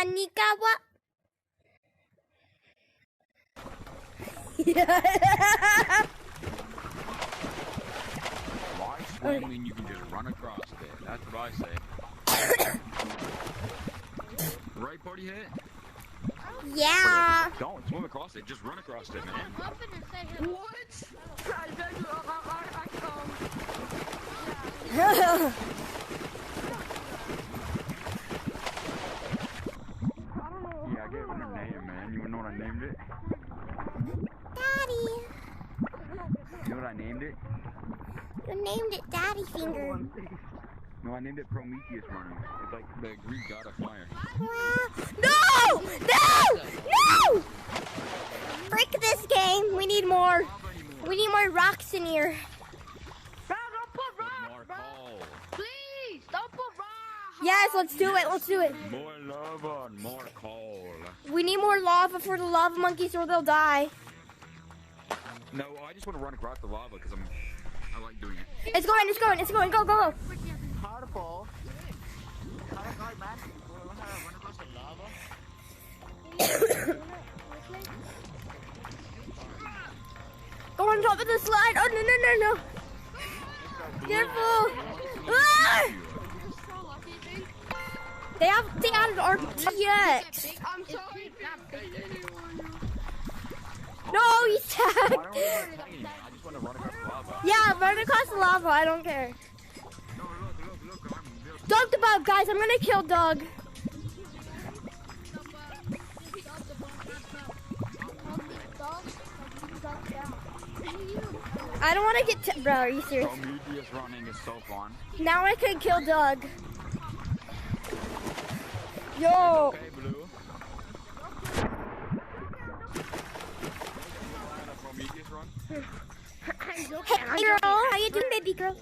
Nanikawa. Why swim when you can just run across it? That's what I say. Right, party hat? Yeah. Don't swim across it, just run across it, man. What? Yeah, I gave it her name, man. You wanna know what I named it? Daddy. You know what I named it? You named it Daddy Finger. No, I named it Prometheus running. It's like the Greek god of fire. No! No! No! Frick this game. We need more. We need more rocks in here. Bro, don't put rocks, More bro. coal. Please, don't put rocks. Yes, let's do it. Let's do it. More lava and more coal. We need more lava for the lava monkeys or they'll die. No, I just want to run across the lava because I like doing it. It's going, it's going, it's going. Go, go, go. Hardball. How to run across the lava? Go on top of the slide. Oh, no, no, no, no. Careful. Ah! They added RTX. I'm sorry. No, he's tagged. I just want to run across the lava. Yeah, run across the lava. I don't care. No, look, I'm real. Doug the bug, guys. I'm gonna kill Doug. I don't want to get bro. Are you serious? Prometheus running is so fun. Now I could kill Doug. Yo. Okay, Blue. Prometheus run? Hey girl, how you doing, baby girl?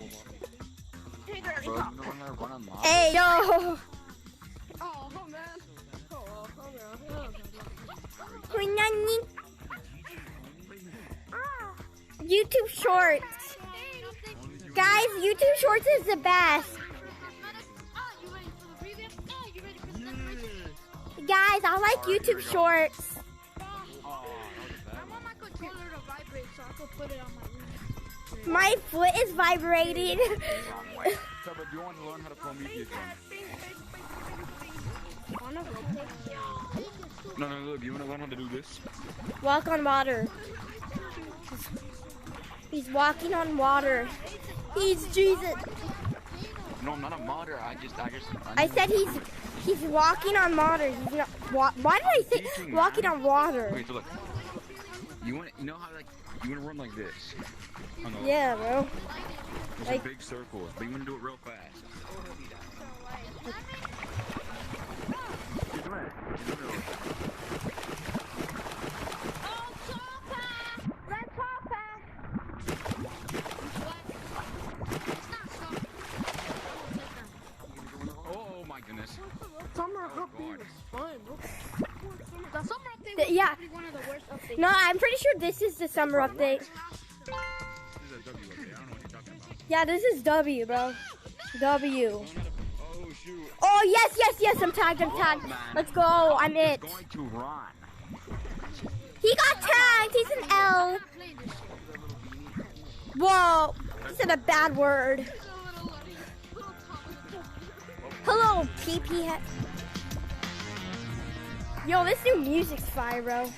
Hey, girl. Bro, you know when I run on lava? Hey yo. Oh, man. YouTube Shorts. Guys, YouTube Shorts is the best. Guys, I like YouTube Shorts. I want my controller to vibrate so I can put it on my room. My foot is vibrating. So, but you want to learn how to Prometheus run? No, look, you want to learn how to do this? Walk on water. He's walking on water. He's Jesus. No, I'm not a modder. I said he's walking on water. He's not. Why did I say walking on water? Okay, so look. You know how you want to run like this? Yeah, bro. There's Like, a big circle, but you want to do it real fast. Keep doing it. Oh my goodness. Summer update is fun. The summer update was yeah. probably one of the worst updates. No, I'm pretty sure this is the summer update. This is a W update. I don't know what you're talking about. Yeah, this is W, bro. W. Oh shoot. Oh, yes. I'm tagged. Let's go. I'm it. He's going to run. He got tagged. He's an L. Whoa. He said a bad word. Hello, PP. Yo, this new music's fire, bro.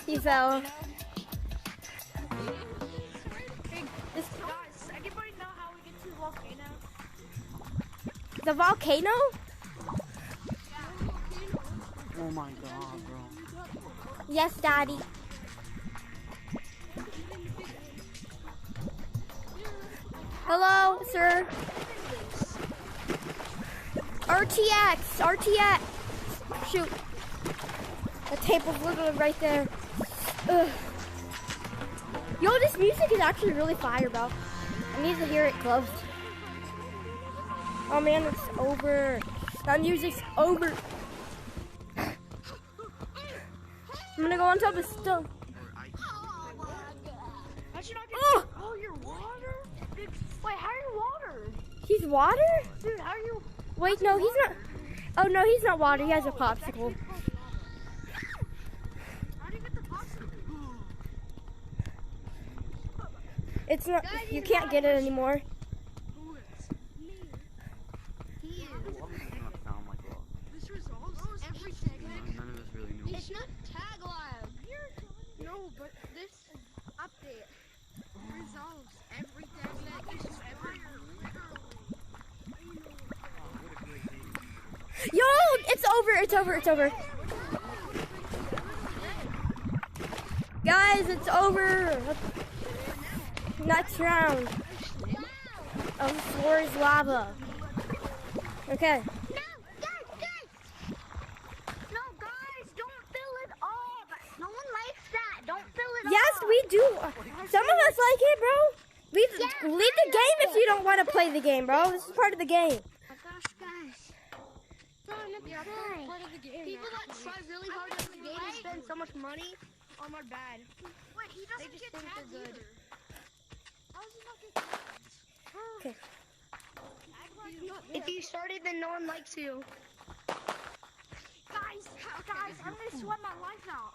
He fell. Guys, anybody know how we get to the volcano? The volcano? Oh my god, bro. Yes, Daddy. Hello, sir. RTX. Shoot. The table's literally right there. Ugh. Yo, this music is actually really fire, bro. I need to hear it close. Oh man, it's over. That music's over. I'm gonna go on top of stone. Oh, you're water? Wait, how are you water? He's water? Dude, how are you? Wait, no, he's not. Oh no, he's not water. He has a popsicle. How do you get the popsicle? It's not. You can't get it anymore. Who is? Me. He is. Sound like lava. This resolves every segment. None of us really knew. It's not tag lag. No, but this update resolves every tag lag issue ever. Yo, it's over. It's over. It's over. Guys, it's over. Next round of floor is lava. Okay. No, guys! No, guys, don't fill it up. No one likes that. Don't fill it Yes, up. we do. Some of us like it, bro. Leave the game if you don't want to play the game, bro. This is part of the game. Oh my gosh, guys. Part of the game. People that try really hard at the game and spend so much money are more bad. Wait, he doesn't get tagged good. How does he not get tagged? Okay. If you started, then no one likes you. Guys, I'm gonna sweat my life out.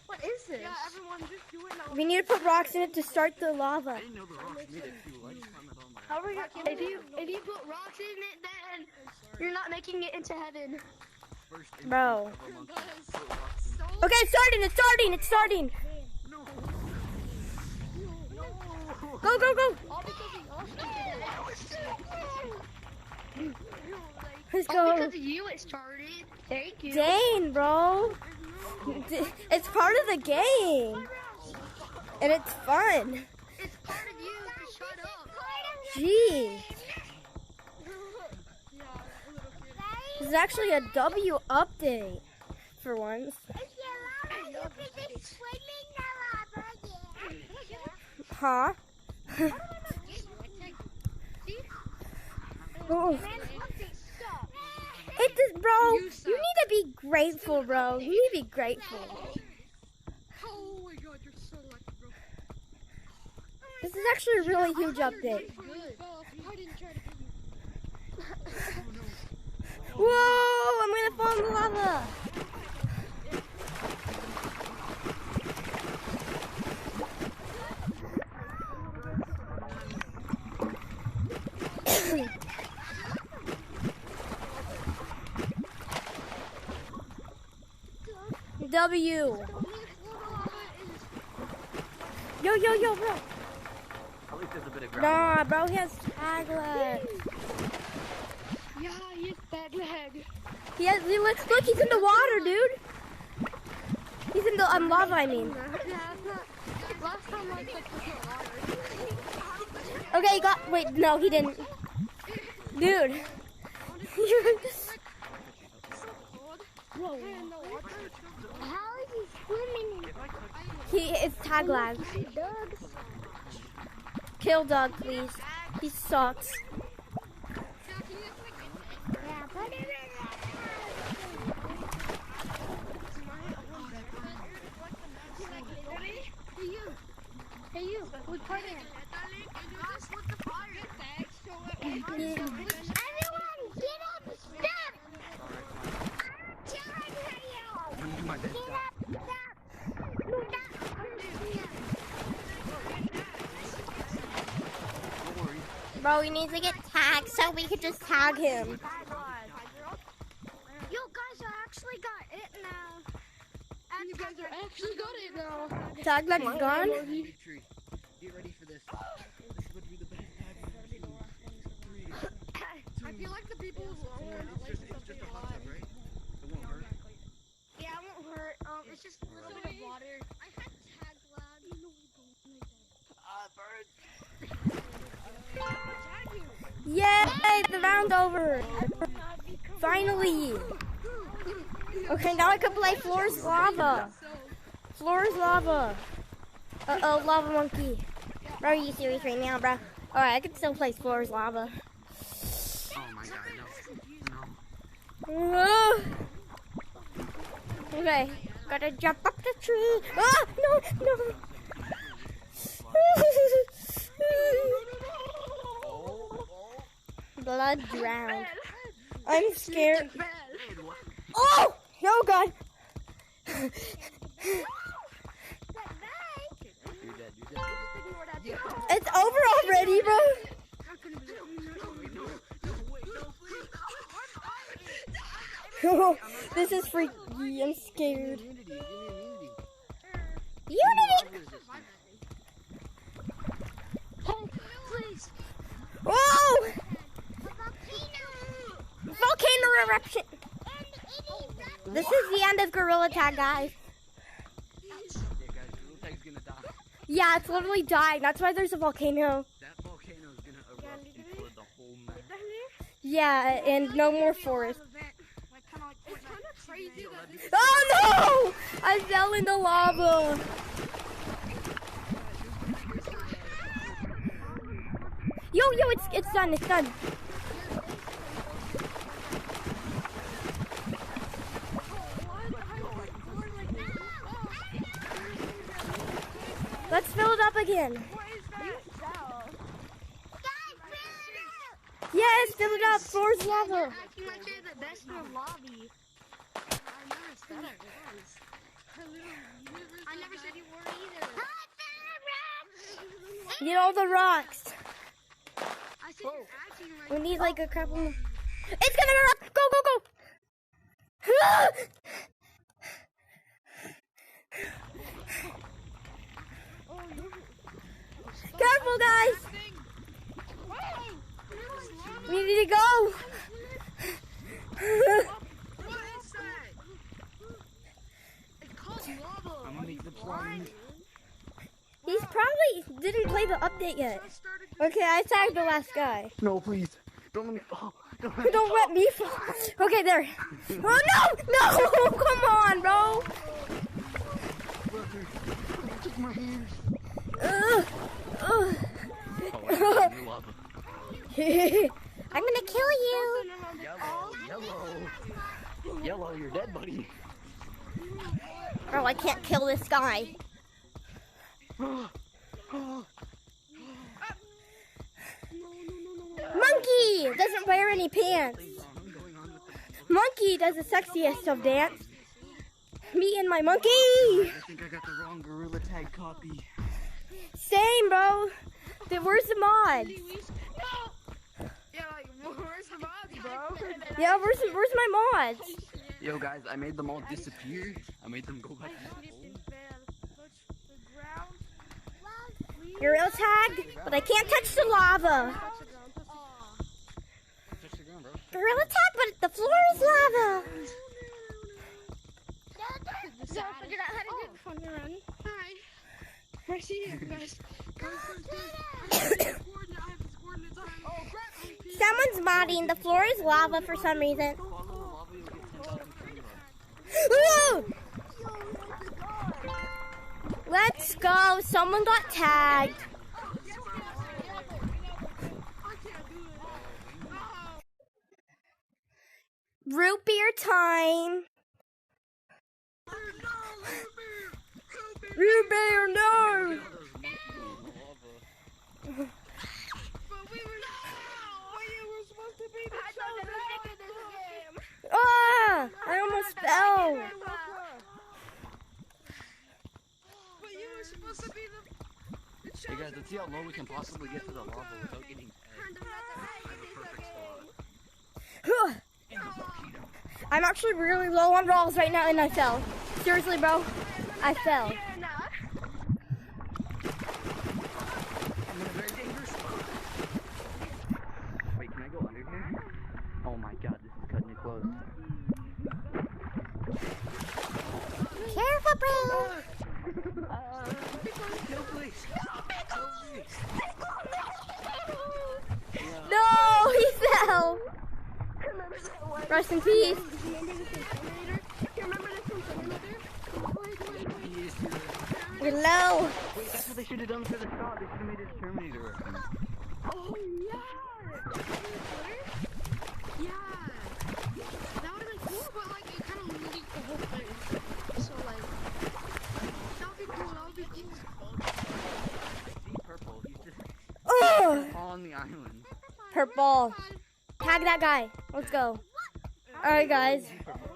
What is this? Yeah, everyone, just do it now. We need to put rocks in it to start the lava. I didn't know the rocks needed fuel. I just found that on my. How are you? If you put rocks in it, then you're not making it into heaven. First Bro. So Okay, it's starting. It's starting. It's starting. Go, go, go. all because Let's all go. because of you, it started. Thank you. Dang, bro. It's part of the game. And it's fun. It's part of you. So shut up. Jeez. This is actually a W update for once. Huh? Oh. It is, bro. You need to be grateful, bro. You need to be grateful. Oh my god, you're so lucky, bro. This is actually a really huge update. I didn't try to get you. Whoa! I'm gonna fall in the lava. W. Yo, bro. At least there's a bit of ground. Nah, bro, he has tag lag. Yeah, he's tag lag. Look, he's in the water, dude. He's in the lava, I mean. Last time I checked was water. Okay, wait, no, he didn't. Dude. Whoa. How is he swimming? It's tag lag. Kill Doug, please. He sucks. Hey you, who's playing? Everyone, get up and stop! I'm telling you! My bed. Bro, we need to get tagged so we could just tag him. Yo, guys, I actually got it now. You guys are actually got it now. Tag lag is gone? Get ready for this. This is going to be the best tag. I feel like the people who are It's just a hot tub, right? It won't hurt. yeah, it won't hurt. It's just a little bit of water. I had tag lag. Yay, the round's over. Finally. Okay, now I can play Floor's Lava. Floor's Lava. Uh-oh, Lava Monkey. Bro, are you serious right now, bro? Alright, I can still play Floor's Lava. Oh my god, no. Okay, gotta jump up the tree. Ah, no. Blood drowned. I'm scared. Oh! Oh God! You're dead. It's over already, bro. This is freaky. I'm scared. Unity! Please. Whoa! Volcano eruption. This is the end of Gorilla Tag, guys. Yeah, guys, Gorilla Tag's gonna die. Yeah, it's literally dying. That's why there's a volcano. That volcano is gonna erupt and flood the whole map. Yeah, and no more forest. It's kind of crazy. Oh no! I fell in the lava. Yo, it's done. It's done. Let's fill it up again. Yes, fill it up. Floor's lava. Acting like you're the best in the lobby. I never said you were either. Get all the rocks. I said you're acting like We need like a couple more. It's gonna erupt. Go, go, go. Careful, guys. We need to go. What is that? It's called lava. I'm gonna make the plunge. He's probably didn't play the update yet. Okay, I tagged the last guy. No, please. Don't let me fall. Don't let me fall. Okay, there. Oh no! No! Come on, bro. Took my hands. I'm gonna kill you. Yellow, you're dead, buddy. Bro, I can't kill this guy. Monkey doesn't wear any pants. Monkey does the sexiest of dance. Me and my monkey. I think I got the wrong Gorilla Tag copy. Same, bro. Where's the mods? Yeah, like, where's the mods, bro? Yeah, where's my mods? Yo, guys, I made them all disappear. I made them go back to home. Gorilla Tag, but I can't touch the lava. Touch the ground, bro. Gorilla Tag, but the floor is lava. So I figured out how to do it on your own. Hi. I see you guys. Someone's modding. The floor is lava for some reason. Woo! Let's go. Someone got tagged. Root beer time. Root beer, no. Ah! I almost fell. Hey guys, let's see how low we can possibly get to the lava without getting tagged. I'm actually really low on rolls right now and I fell. Seriously, bro, I fell. I'm in a very dangerous spot. Wait, can I go under here? Oh my god, this is cutting it close. Careful, bro. No, please. No, he fell. Rest in peace. You're low. Wait, that's what they should have done for the start. They should have made it a Terminator reference. Oh, yeah. Yeah. That would have been cool, but like, it kind of leaked the whole thing. So, like, that would be cool. That would be cool. See purple. He's just Oh, on the island. purple. Tag that guy. Let's go. Alright, guys.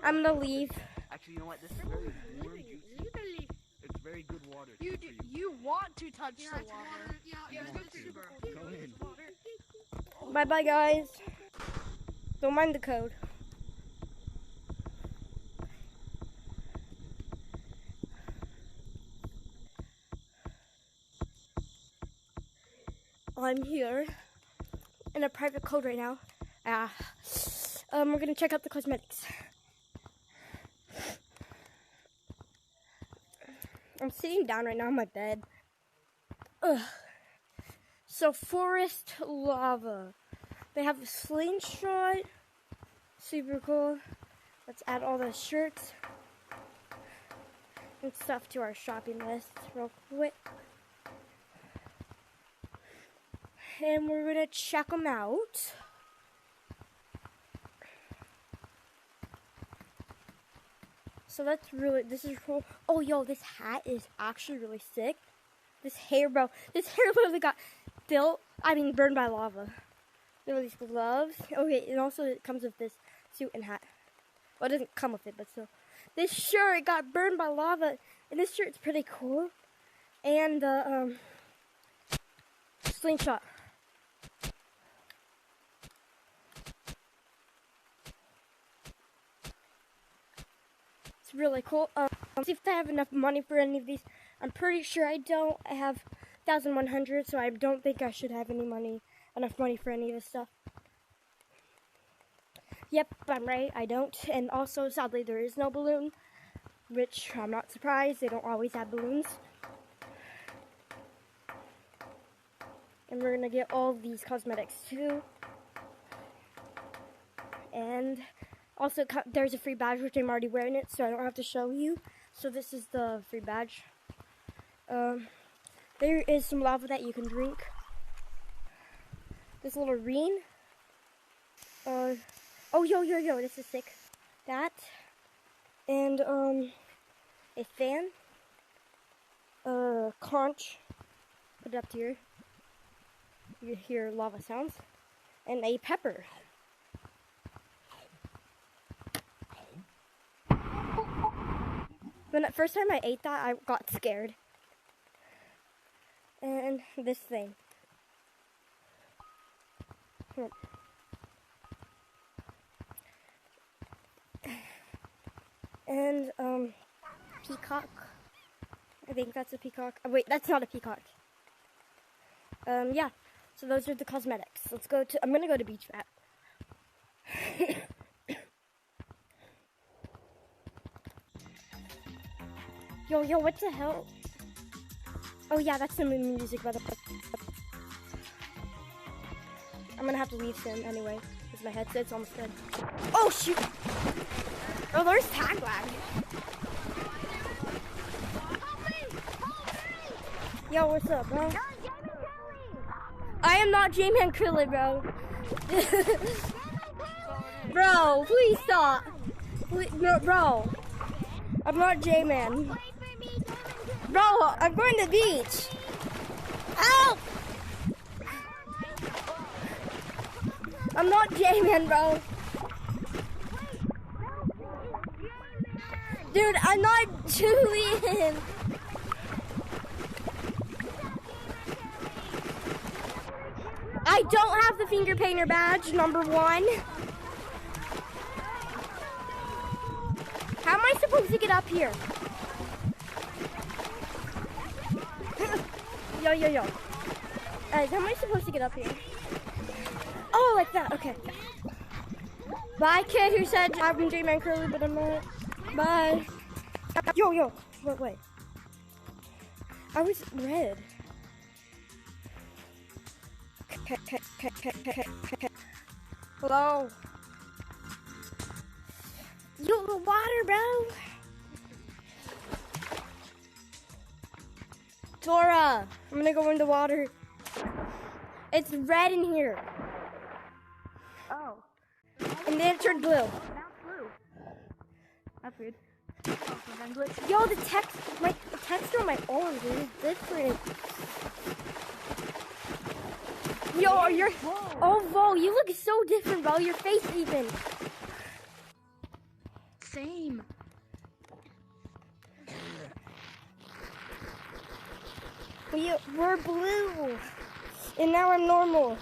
I'm gonna leave. Actually, you know what? This is very warm, juicy. It's very good water. You want to touch the water. Go in. Bye bye, guys. Don't mind the code. I'm here in a private code right now. We're gonna check out the cosmetics. I'm sitting down right now on my bed. Ugh. So forest lava. They have a slingshot. Super cool. Let's add all the shirts and stuff to our shopping list real quick. And we're gonna check them out. So this is cool. Oh, yo, this hat is actually really sick. This hair, bro. This hair literally got burned by lava. There are these gloves. Okay, and also it comes with this suit and hat. Well, it doesn't come with it, but still. This shirt got burned by lava, and this shirt's pretty cool. And the slingshot. It's really cool. See if I have enough money for any of these. I'm pretty sure I don't. I have 1,100, so I don't think I should have enough money for any of this stuff. Yep, I'm right. I don't. And also, sadly, there is no balloon, which I'm not surprised. They don't always have balloons. And we're gonna get all these cosmetics too. And also, there's a free badge, which I'm already wearing it, so I don't have to show you. So this is the free badge. There is some lava that you can drink. This little ring. Oh, yo, this is sick. That. And, a fan. Conch. Put it up here. You hear lava sounds. And a pepper. When the first time I ate that, I got scared. And this thing. And, peacock. I think that's a peacock. Oh, wait, that's not a peacock. Yeah. So those are the cosmetics. I'm gonna go to Beach Rat. Yo, what the hell? Oh yeah, that's the music, by the way. I'm gonna have to leave soon anyway, because my headset's almost dead. Oh shoot! Oh, there's tag lag. Yo, what's up, bro? I am not J-Man Krillin, bro. Bro, please stop. No, bro. I'm not J-Man. Bro, I'm going to the beach. Ow! I'm not J-Man, bro. Dude, I'm not Julian. I don't have the finger painter badge, number 1. How am I supposed to get up here? Yo. How am I supposed to get up here? Oh, like that. Okay. Bye, kid who said I'm J-Man Curly, but I'm not. Bye. Yo. Wait. I was red. Hello. Yo, the water, bro. Tora, I'm gonna go in the water. It's red in here. Oh. And then it turned blue. Now it's blue. That's weird. Yo, the texture on my arm is different. Yo, Whoa, you look so different, bro. Your face even. same. We're blue. And now I'm normal.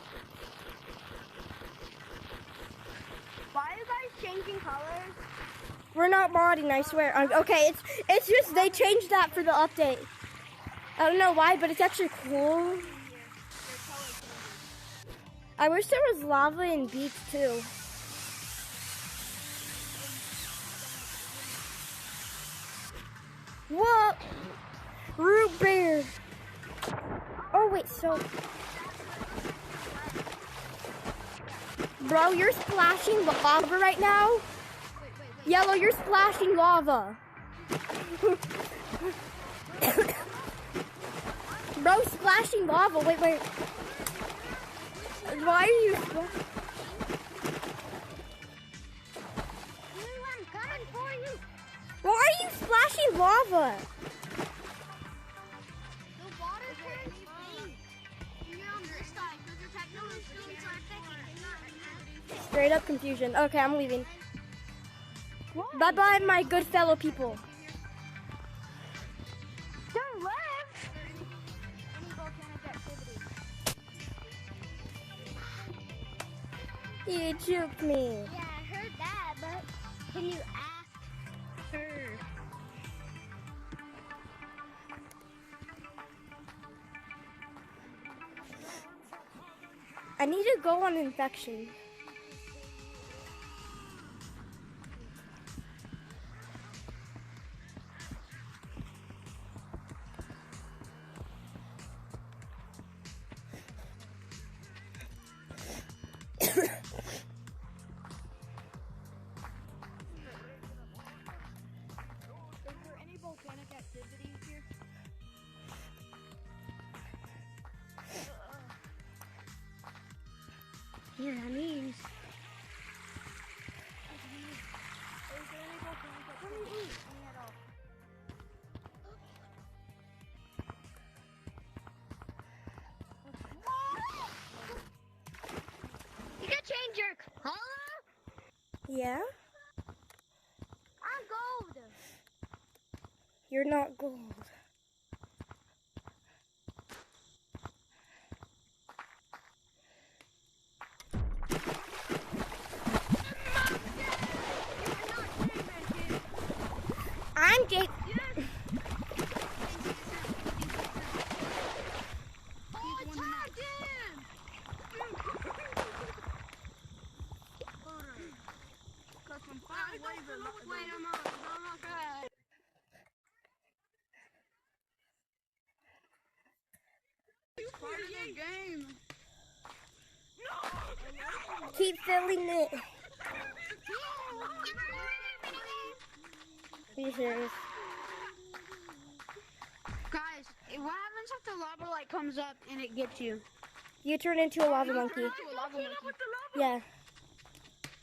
Why are you guys changing colors? We're not modding, I swear. Okay, it's just they changed that for the update. I don't know why, but it's actually cool. I wish there was lava and beach too. What? Root beer. Oh wait, so bro, you're splashing lava right now? Yellow, you're splashing lava. Bro, splashing lava. Wait. Why are you I'm coming for you. Why are you splashing lava? The water turns pink. You're on this side because the technology students are affected. Straight up confusion. Okay, I'm leaving. Bye-bye, my good fellow people. Don't left. Any volcanic activity. You juked me. Yeah, I heard that, but can you ask her? I need to go on infection. Yeah, that means. You can change your color? Yeah? I'm gold. You're not gold. I'm Jake. Keep filling it. Are you serious? Guys, what happens if the lava light comes up and it gets you? You turn into a lava monkey. Yeah.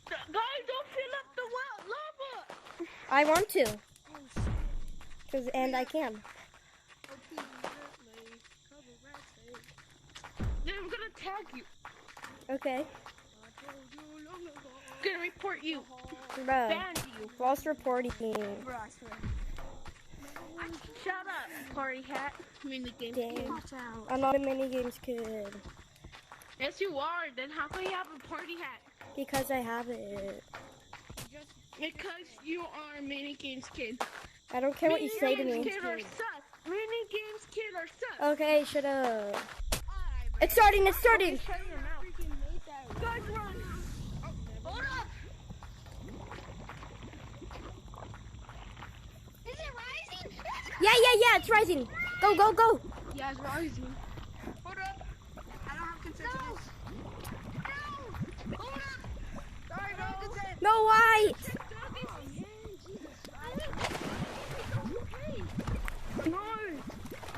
Guys, don't fill up the lava! I want to. And I can. Then I'm gonna tag you. Okay. I'm gonna report you. Bruh. Ban you. False reporting. Shut up, party hat. Minigame Dang. kid. Watch out. I'm not a minigames kid. Yes, you are. Then how can you have a party hat? Because I have it. Because you are a minigames kid. I don't care what you say to me. Minigames kid are sus. Minigames kid are sus. Okay, shut up. It's starting, it's starting. Shut your mouth. Guys, run. Hold up. Is it rising? Yeah, it's rising. Go, go, go. Yeah, it's rising. Hold up. I don't have consent to this. No. Hold up. Sorry, bro. No white. No.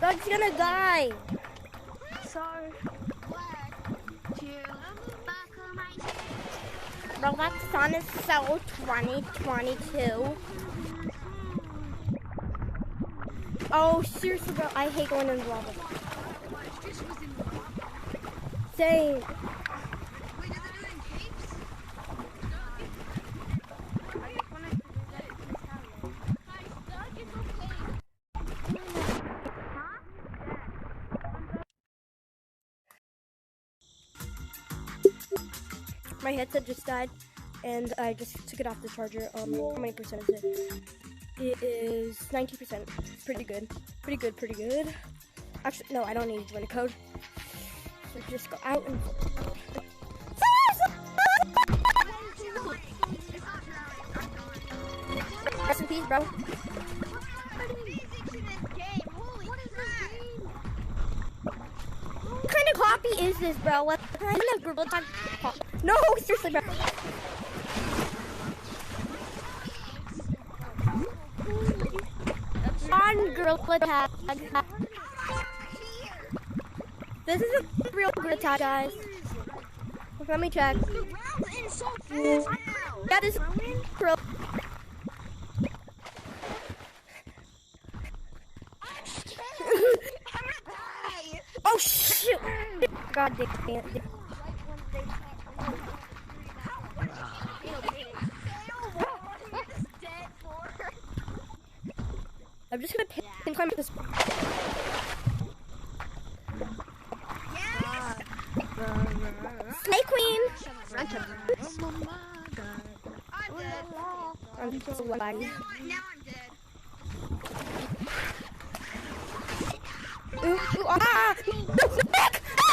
Doug's gonna die. Sorry. Bro, that sun is so 2022. Oh, seriously, bro, I hate going in the lava. Same. My headset just died, and I just took it off the charger. How many percent is it? It is 19%. Pretty good. Pretty good, pretty good. Actually, no, I don't need to join a code. So just go out and... Rest in peace, bro. What kind of copy is this, bro? What kind of group? No, seriously, bro. On girl attack. This is a real good attack, guys. Let me check. That is real. Oh shoot! God damn it. I'm just gonna pin climb this. Snake Queen! I'm so laggy. Now I'm dead. Ooh, ah! No, Nick! No!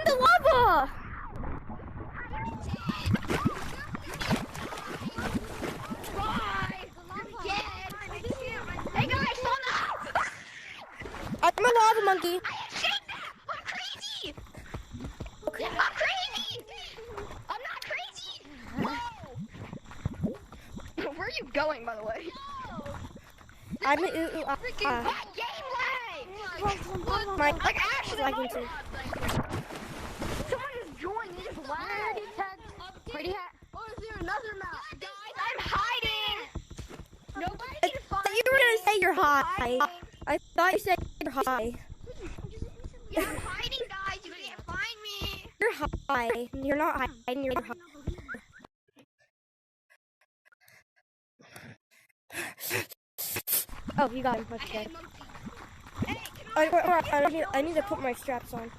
The lava! Hey guys, hold up! I'm a lava monkey. I'm crazy! Okay. I'm crazy! I'm not crazy! No! Where are you going, by the way? No! I'm Freaking game lag! My actually lagging too. Someone just joined, they just lagged. Or is there another map? Guys, I'm hiding! Nobody I can find thought you were gonna say you're high. I thought you said you're high. Yeah, I'm hiding, guys. You can't find me. You're high. You're not hiding. You're high. Oh, you got him. That's good. I need to put my straps on.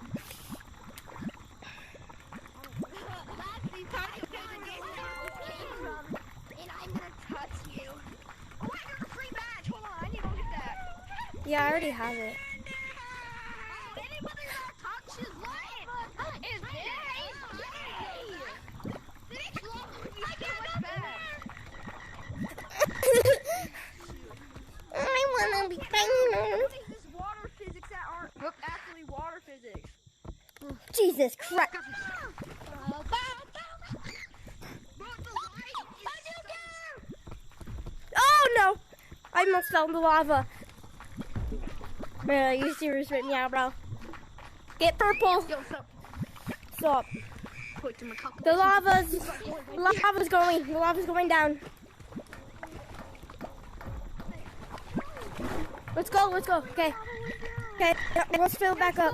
Yeah, I already have it. I wanna be famous. This water physics that aren't actually water physics. Jesus Christ. Oh no! I almost fell in the lava. Man, are you serious right now, bro? Get purple. Stop. The lava's going down. Let's go. Okay, let's fill it back up.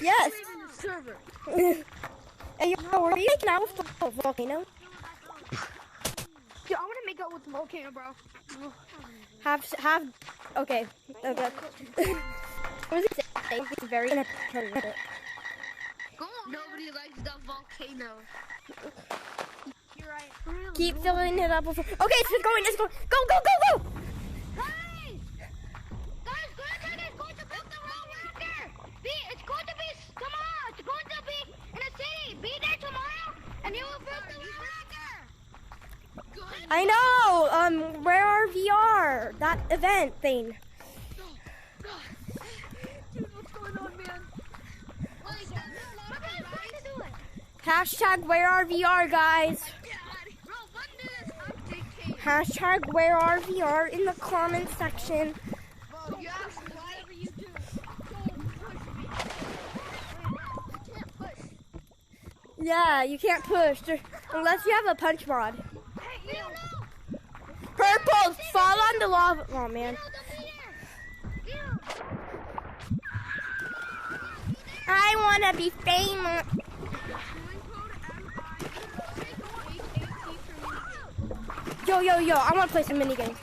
Yes. Hey, yo, are you making out with the volcano? Dude, I want to make out with the volcano, bro. Okay. What was he saying? It's very inappropriate. Nobody likes the volcano. You're right. Really? Keep filling it up. Okay, it's going. Go. Guys, it's going to build the road reactor. It's going to be, come on, it's going to be in a city. Be there tomorrow, and you will build the road reactor. I know. Where are VR? That event thing. Dude, what's going on, man? Hashtag where are VR, guys? Hashtag where are VR in the comment section. Yeah, you can't push unless you have a punch rod. Purple, fall on the lava. Oh man. I wanna be famous. Yo, I wanna play some minigames.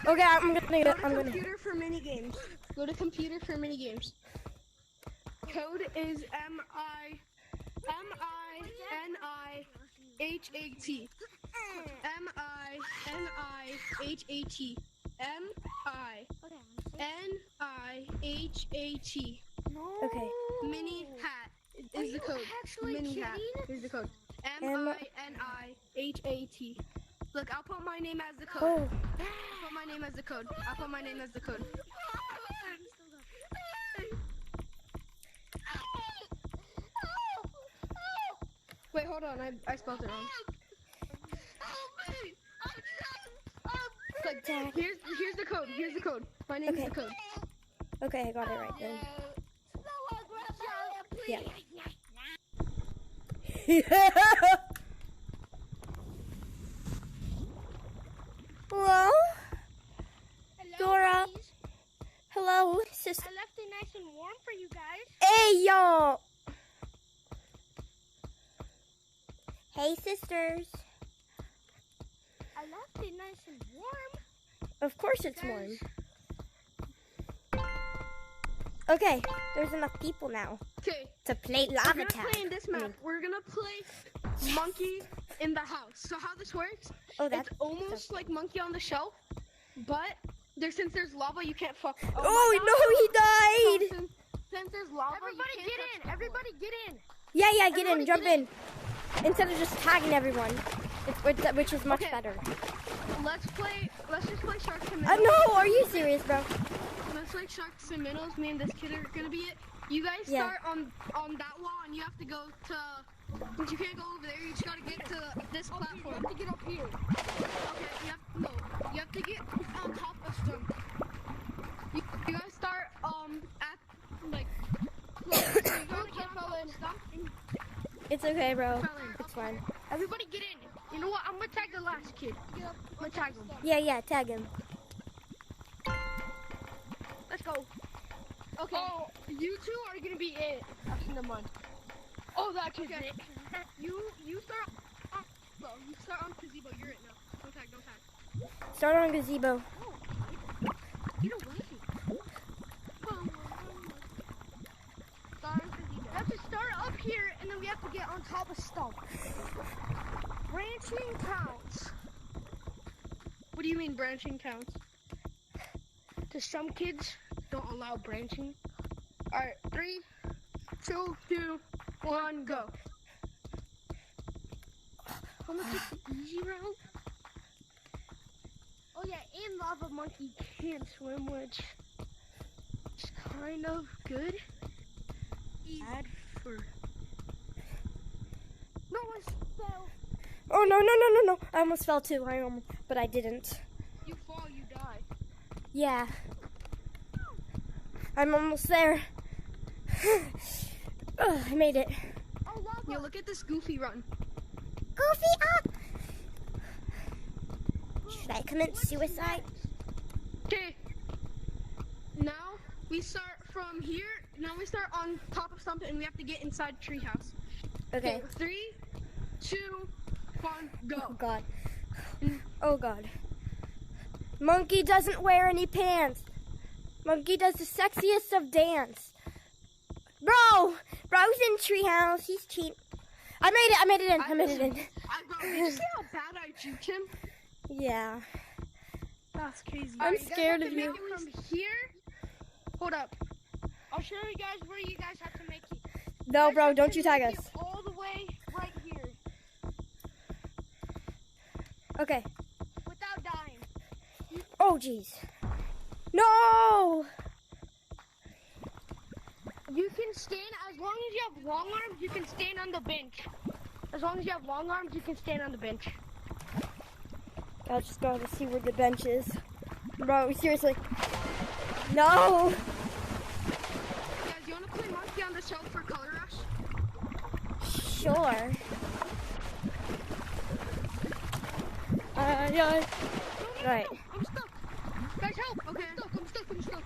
Okay, I'm Go gonna. to computer for mini games. Go to computer for mini games. Code is MINIHAT. MINIHAT. Okay. Mini hat is the code. Mini hat is the code. MINIHAT. Look, I'll put my name as the code. Oh. I'll put my name as the code. I'll put my name as the code. Wait, hold on. I spelled it wrong. Like, here's the code. Here's the code. My name is the code. Okay, I got it right then. Yeah. Hello? Dora. Hello, sister. I left it nice and warm for you guys. Hey, y'all. Hey, sisters. I left it nice and warm. Of course it's warm. Okay, there's enough people now Okay. to play We're lava gonna tag. play in this map. We're gonna play monkey in the house. So how this works? Oh, that's it's almost like monkey on the shelf, but since there's lava, you can't fuck. Oh, no, he died. Since there's lava, everybody get in. Everybody get in. Yeah, get in, jump in. Instead of just tagging everyone, which is much better. Let's just play sharks and minnows. No, are you serious, bro? Let's play sharks and minnows. Me and this kid are gonna be it. You guys start on that wall, and you have to go to. Since you can't go over there, you just gotta get to this platform. You have to get up here. Okay, you have to get on top of some. You guys start at like. It's okay, bro. It's fine. Everybody get in. You know what? I'm gonna tag the last kid. I'm gonna tag him. Yeah, tag him. Let's go. Okay. Oh, you two are gonna be it. In the mud. Oh, that kid's it. You start. Well, you start on gazebo. You're it now. Don't tag. Start on gazebo. You don't want to. Start on gazebo. We have to start up here, and then we have to get on top of stump. Branching counts. What do you mean branching counts? To some kids don't allow branching. Alright, 3, 2, 1, go. I'm gonna take the easy route. Oh yeah, and Lava Monkey can't swim, which is kind of good. Bad for... No, I fell. Oh, no. I almost fell too, but I didn't. You fall, you die. Yeah. I'm almost there. I made it. Oh, lava. Yeah, look at this Goofy run. Goofy up! Should I commit suicide? Okay. Now we start from here. Now we start on top of something, and we have to get inside treehouse. Okay. 3, 2, 1, go. Oh God. Oh God. Monkey doesn't wear any pants. Monkey does the sexiest of dance. Bro's in treehouse. He's cheap. I made it in. Bro, did you see how bad I juked him? Yeah. That's crazy. I'm scared of you. From here. Hold up. I'll show you guys where you guys have to make it. No, bro, don't you tag us. All the way right here. Okay. Without dying. Oh, jeez. No! You can stand, as long as you have long arms, you can stand on the bench. As long as you have long arms, you can stand on the bench. I'll just go to see where the bench is. Bro, seriously. No! Guys, you want to play monkey on the shelf for color rush? Sure. Yeah. Right. I'm stuck. Guys, help. Okay, I'm stuck.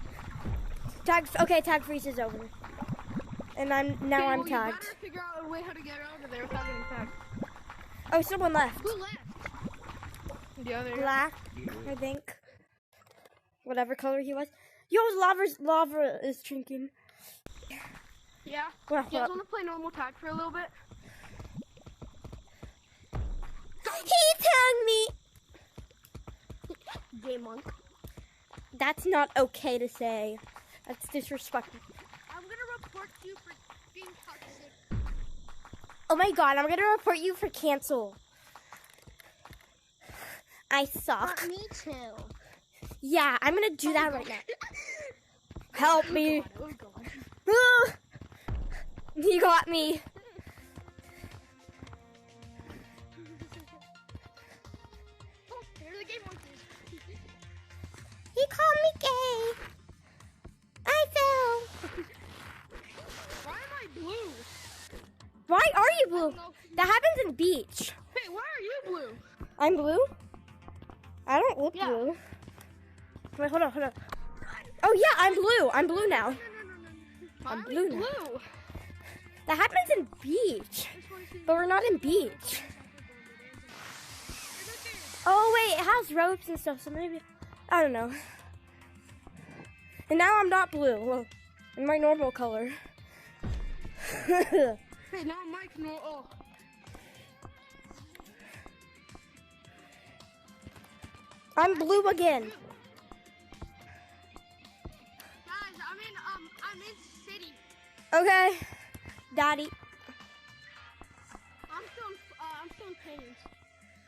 Tag freeze is over. And I'm tagged. You better figure out a way how to get out of there without getting tagged. Oh, someone left. Who left? The other. Black, I think. whatever color he was. Yo, lava is drinking. Yeah. Well, You guys want to play normal tag for a little bit? He tagged me. Gay monk. That's not okay to say. That's disrespectful. I'm gonna report you for being toxic. Oh my god, I'm gonna report you for cancel. I suck. Me too. Yeah, I'm gonna do that right now. Help me. Oh god. He got me. Oh, here are the gay monkeys. He called me gay. I fell. Why am I blue? Why are you blue? That happens in beach. Hey, why are you blue? I'm blue? I don't look Yeah. blue. Wait, hold on. Oh yeah, I'm blue. I'm blue now. Why I'm are blue we now. blue? That happens in beach. But we're not in beach. Oh wait, it has ropes and stuff, so maybe, I don't know. And now I'm not blue. Well, in my normal color. Hey, now Mike, no. Oh. I'm blue again. Guys, I'm in city. Okay, Daddy. I'm still in pains.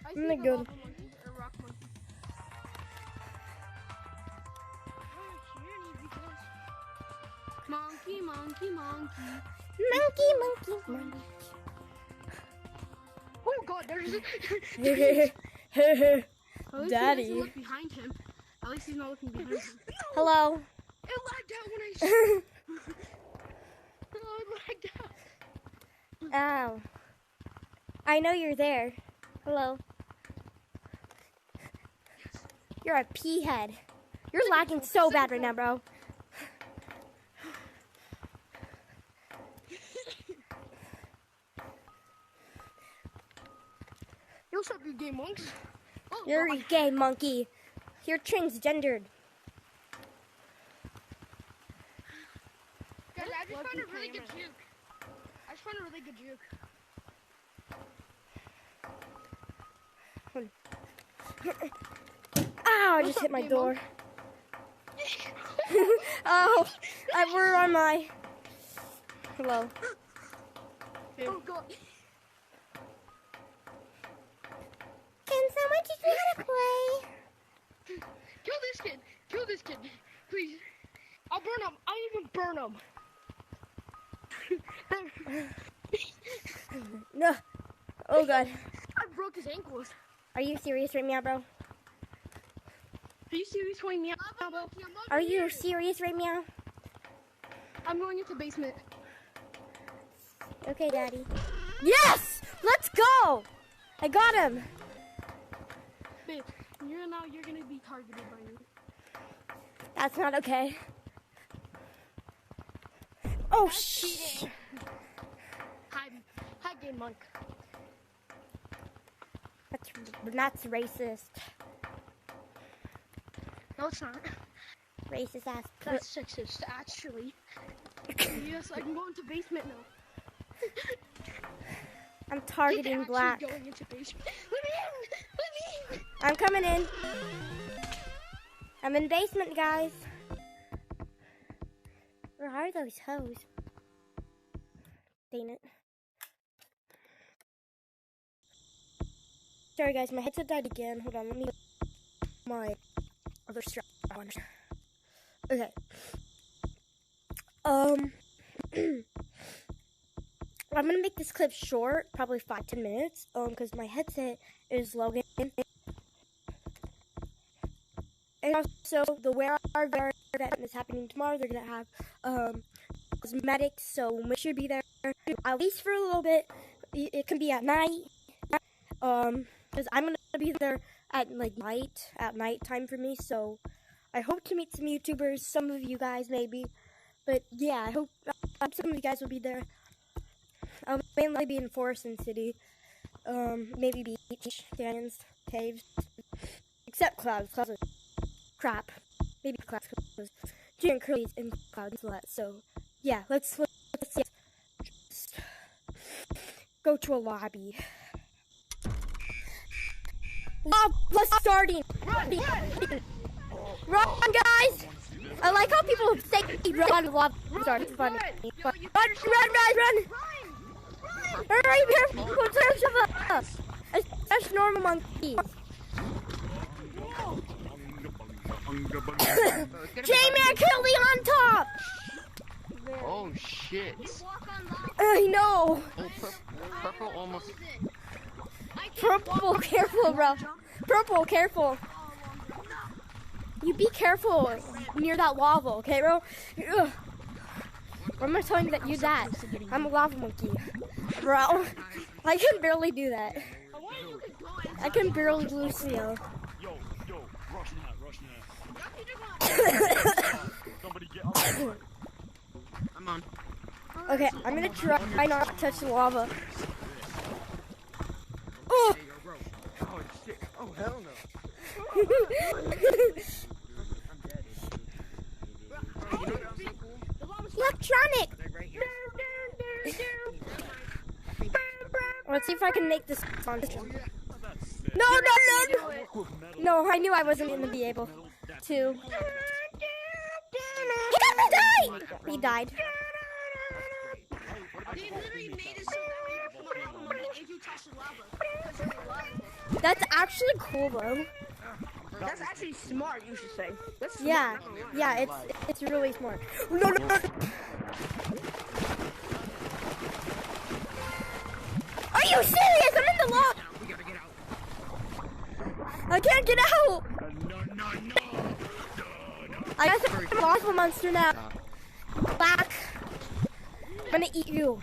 I I'm gonna see the go. lava monkey or rock monkey. Monkey. Monkey. Oh god, there's At least Daddy. he doesn't look behind him. At least he's not looking behind him. Hello. It lagged out when I Oh, it lagged out. Ow. I know you're there. Hello. You're a pea head. You're lagging so bad right now, bro. Yo, what's up, you gay monks? Oh, You're a gay monkey. You're transgendered. guys, I just found a really good juke. Ow, I just hit my door. Oh, where am I? Hello. Oh god. Can someone teach me how to play? Kill this kid. Please. I'll burn him. I'll even burn him. No. Oh god. I broke his ankles. Are you serious right now, bro? Are you serious calling me out, bro? Are you serious right now? I'm going into the basement. Okay, Daddy. Yes! Let's go! I got him. Babe, you're gonna be targeted by me. That's not okay. Oh, shit. Hi, gay monk. That's racist. No, it's not. Racist ass. That's sexist, actually. Yes, I can go into basement now. I'm targeting He's black. actually going into basement. Let me in! I'm coming in. I'm in basement, guys. Where are those hoes? Dang it. Sorry, guys. My headset died again. Hold on. Let me get my other strap on. Okay. I'm gonna make this clip short, probably 5-10 minutes, because my headset is logging in. And also, the where event is happening tomorrow. They're gonna have cosmetics, so make sure to be there at least for a little bit. It can be at night, because I'm gonna be there at night time for me. So I hope to meet some YouTubers, some of you guys maybe, but yeah, I hope some of you guys will be there. I'll mainly be in Forest and City, maybe beach, canyons, caves, except clouds. Clouds are crap. Maybe class because Jay and Curly's in clouds a lot. So yeah, let's just go to a lobby. Lava starting. Run, guys! I like how people say run. Lava starting. It's funny. Run! Hurry, that's normal monkeys. J-Man Curly on top! Oh shit! I know. Oh, purple almost. Purple, careful, bro. Purple, careful. You be careful near that lava, okay, bro? Ugh. I'm not telling that you that. I'm a lava monkey, bro. I can barely do that. I can barely do Lucio. Yo, rush now. Somebody get up. I'm on. Okay, I'm gonna try not to touch the lava. Oh! Oh shit! Oh hell no! Electronic! Let's see if I can make this fun. No! No, I knew I wasn't gonna be able to. He died. They literally made it so that way from a lava monkey if you touch the lava. That's actually cool, bro. That's actually smart, you should say. That's Yeah, it's really smart. No. Are you serious? I'm in the lava. We gotta get out. I can't get out. No. I guess I'm a lava monster now. Back. I'm gonna eat you.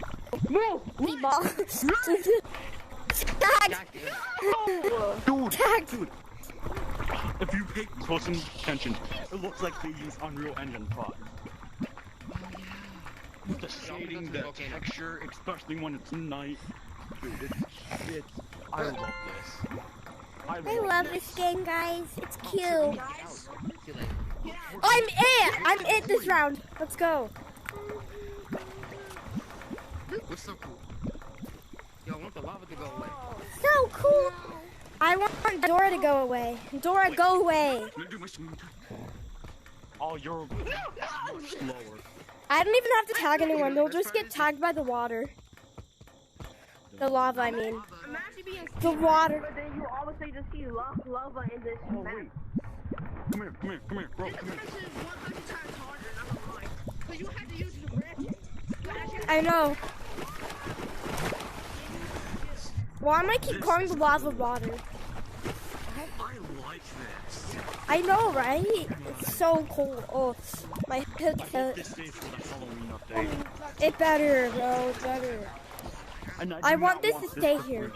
Move! Meatball. Tag. Dude. If you pay close attention, it looks like they use Unreal Engine 5. The shading, the texture, especially when it's night. Dude, I love this. I love this game, guys. It's cute. See you later. I'm it this round. Let's go. What's so cool? Yo, I want the lava to go away. So cool. I want Dora to go away. Dora, go away. Oh, you're slower. I don't even have to tag anyone. They'll just get tagged by the water. The lava, I mean. Imagine being The water. but then you obviously just see lava in this Oh, map. wait. Come here, bro. This Come here. is 100 times harder, not gonna lie. Because you have to use the branches. I know. Why am I keep calling the lava water? I like this. I know, right? It's so cool. Oh, my head. This stays for the Halloween update. It better, bro. It better. And I do want not this to stay here.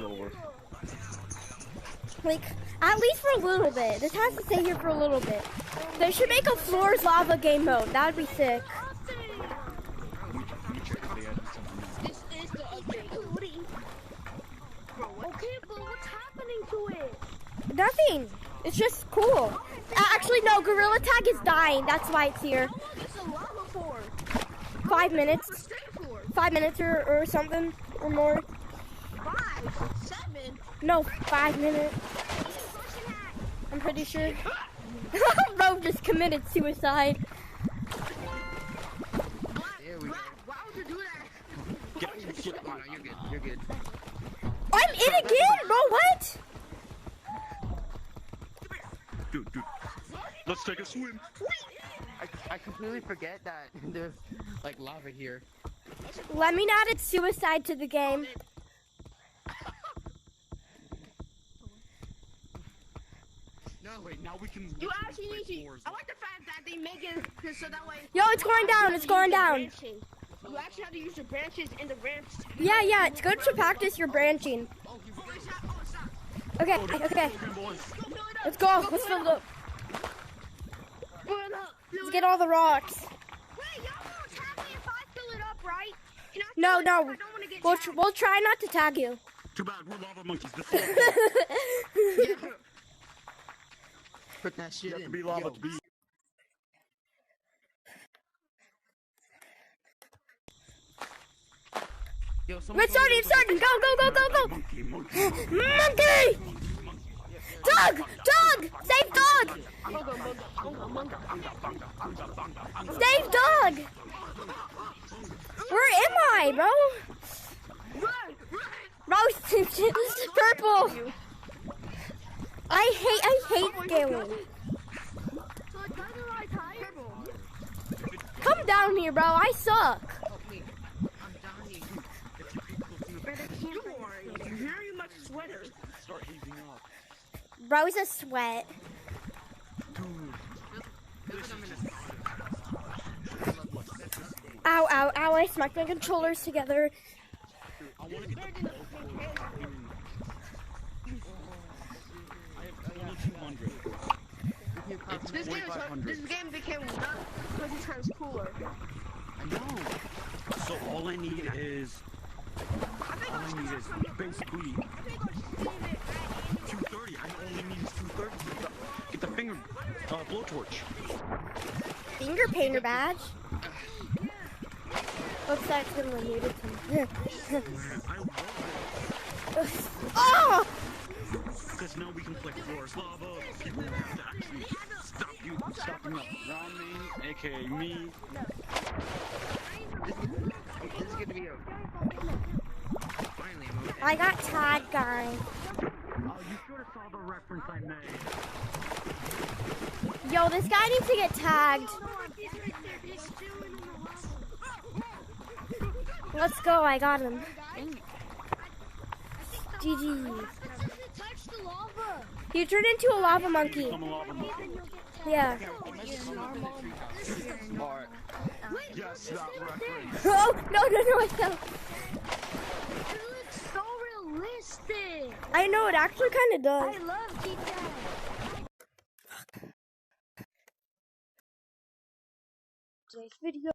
Like, at least for a little bit. This has to stay here for a little bit. They should make a floors lava game mode. That would be sick. This is the update. Okay, but what's happening to it? Nothing. It's just cool. Actually, no. Gorilla Tag is dying. That's why it's here. How long is the lava for? 5 minutes. Stay for? 5 minutes or something or more. 5, 7. No, 5 minutes. I'm pretty sure. Bro just committed suicide. There we go. Why would you do that? Get No, you're good. You're good. I'm in again, bro. What? Dude. Let's take a swim. I completely forget that there's like lava here. Lemon added suicide to the game. No, wait. Now we can. You actually need to. I like the fact that they make it so that way. Yo, it's going down. It's going down. You actually have to use the branches in the branch. Yeah. It's good to practice your branching. Okay. Let's go. Let's fill it up. Let's get all the rocks. Wait, y'all know what's happening if I fill it up, right? Can I No. fill it up? I don't want to get tagged. We'll try not to tag you. Too bad. We're lava monkeys. This Put that shit you have to in. be lava Yo, to be. Yo, someone It's starting. Go, go, go, go, go. Monkey. Monkey! Dog! Dog! Save dog! Save dog! Where am I, bro? Bro, purple! I hate Galen. Come down here, bro. I suck. You are very much sweater. Start heaving up. Bro's a sweat. Ow, ow, ow. I smacked my controllers together. I want to get the I have only 200. This game became 20 times cooler. I know. So all I need is basically 230. I only need 230 to get the finger blowtorch. Finger painter badge. Oops, I accidentally muted him. Oh! Because now we can collect floors, lava, people have to actually stop you from stopping up around me, aka me. This is gonna be a finally a movie. I got tagged, guys. Oh, you should have saw the reference I made. Yo, this guy needs to get tagged. Let's go, I got him. GG. He turned into a lava monkey. I'm a lava monkey. Yeah. Alright. Yes, that reference. Oh, no, I fell. It looks so realistic. I know, it actually kind of does. I love GTA. Today's video,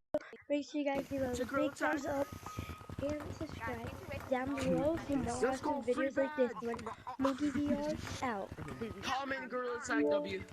make sure you guys give a big thumbs up and subscribe down below for more awesome videos like this one. Monkey VR out. Comment Gorilla Tag W.